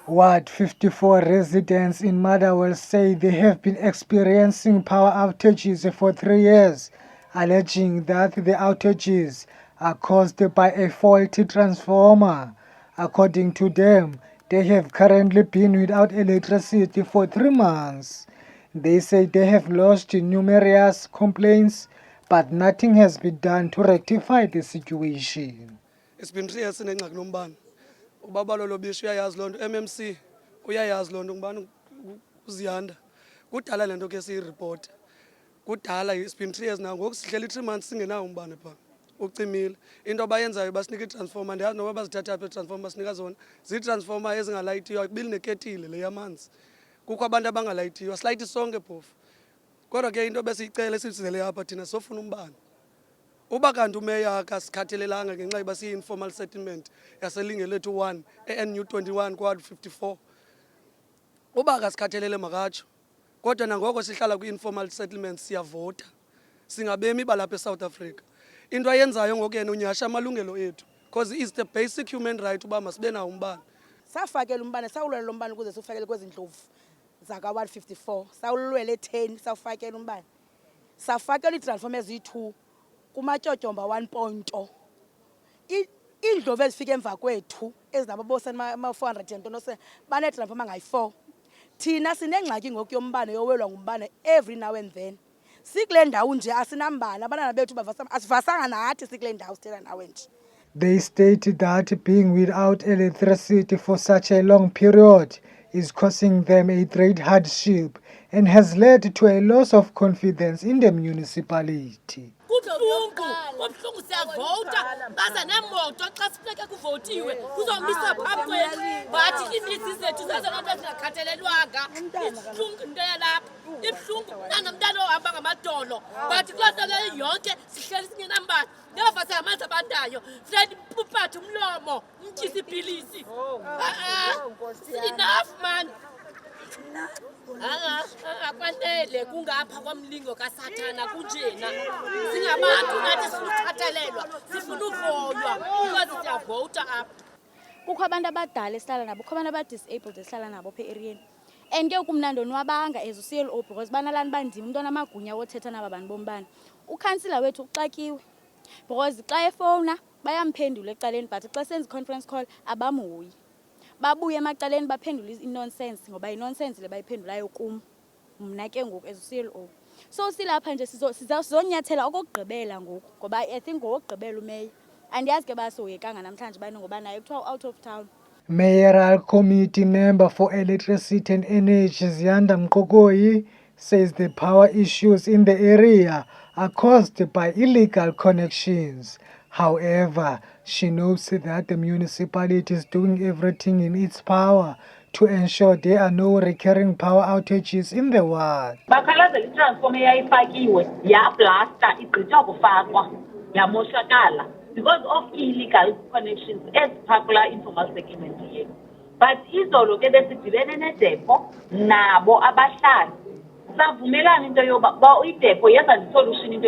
Ward 54 residents in Motherwell say they have been experiencing power outages for 3 years, alleging that the outages are caused by a faulty transformer. According to them, they have currently been without electricity for 3 months. They say they have lodged numerous complaints, but nothing has been done to rectify the situation. It's been 3 years sinengxaki nombane. Ubaba lo bisho uyayazi lonto MMC uyayazi lonto ngubani uziyanda. Kudala lento ke siyireport. Kudala it's been 3 years now ngoku sihlela 3 months singenawo umbane pha. Ucimile. Into abayenzayo basinika itransformer ndiyazi noba bazithatha apha itransformer basinika zona. Zitransformer ezingalayitiyo kubili neketile le yamanzi. Kukho abantu abangalayitiyo silayiti sonke phofu. Kodwa ke into besiyicela sisizele apha thina sofuna umbane. Uba kanti umeya akasikhathelelanga ngenxa yoba siyi-informal settlement yaselinge lethu 1 e-NU 21 Ward 54. Uba akasikhathelele makatsho. Kodwa nangoko sihlala kwi-informal settlement siyavota. Singabemi balapha eSouth Africa. Into ayenzayo ngoku yena unyhasha amalungelo ethu because it's the basic human right uba masibe nawo umbane. Safakela umbane sawulwela lo mbane ukuze sifakele kwezi ndlovu zaka Ward 54. Sawulwela e10 sawufakela umbane. Safakela itransformer eziyi2 kumatyotyomba 1 point. Indlovu ezifika emva kwethu ezinababosana ama 400 nto nose bane transformer ngayi4. Thina sinengxaki ngoku yombane yowelwa ngumbane every now and then. Sikule ndawo nje asinambane abantwana bethu asivasanga nathi sikule ndawo sithela nawe nje. They stated that being without electricity for such a long period is causing them a great hardship and has led to a loss of confidence in the municipality. Ubuhlungu siyavota baza nemoto xa sifuneke kuvotiwe kuzomisa phambi kwethu bathi imizi zethu zezonto ezingakhathalelwanga ibuhlungu into yalapha ibuhlungu nanomntana ohamba ngamadolo bathi kuloo nto leyo yonke sihleli singenambane ngevasa ngamanzi abandayo fred mpuphathe umlomo umtyisa ibhilisi enough man akwanele kungapha kwamlingo kasathana kunjena singabantu nathi sifuna sifuna uvoywa because siyavota apha. Kukho abantu abadala esihlala nabo, kukho abantu abadisabled esihlala nabo phe areeni. And ke kumnandi onwabanga as uCLO because banalani bandima umuntu onamagunya wothetha naba bantu bombane. Ukhansila wethu uxakiwe because xa efowuna bayamphendula ecaleni but xa senza conference call abamhoyi. Babuye emacaleni baphendula i-nonsense ngoba i-nonsense le bayiphendulayo kum mna ke ngoku as uCLO. So silapha nje sizonyathela okugqibela ngoku ngoba I think ngokugqibela umeya andiyazi ke basoyekanga namhlanje bani ngoba naye kuthiwa out of town. Mayoral Committee member for Electricity and Energy Ziyanda Mqokoyi says the power issues in the area are caused by illegal connections. However, she notes that the municipality is doing everything in its power to ensure there are no recurring power outages in the ward. Bakhalazela itransformer yayifakiwe yablasta igqitha kufakwa yamoshakala because of illegal connections as popular informal settlement here. But izolo ke besidibene nedepo nabo abahlali savumelana into yoba idepo yenza isolution into